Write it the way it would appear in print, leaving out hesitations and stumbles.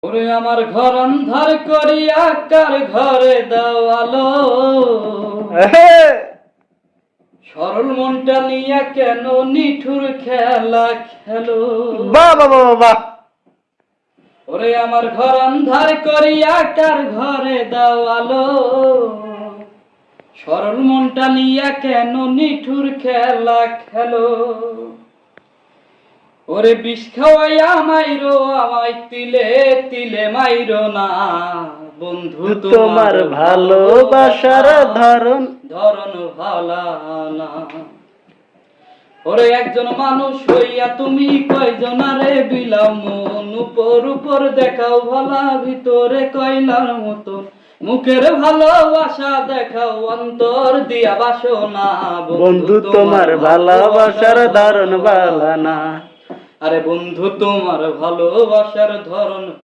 ওরে আমার ঘর অন্ধার করিয়া কার ঘরে দেওয়ালো, সরল মনটা নিয়া কেন নিঠুর খেলা খেলো। বাহ বাহ বাহ বাহ। ওরে আমার ঘর অন্ধার করিয়া কার ঘরে দেওয়ালো, সরল মনটা নিয়া কেন নিঠুর খেলা খেলো। ওরে বিষ খাওয়াইয়া মাইরো আমায় তিলে তিলে মাইরো না, বন্ধু তোমার ভালোবাসার ধরন ধরন ভালা না। ওরে একজন মানুষ হইয়া তুমি কয়জনারে বিলাও মন, উপর উপর দেখাও ভালা ভিতরে কয়লার মতো, মুখের ভালোবাসা দেখাও অন্তর দিয়া বাসনা, বন্ধু তোমার ভালোবাসার ধরন ভালা না। আরে বন্ধু তোমার ভালোবাসার ধরন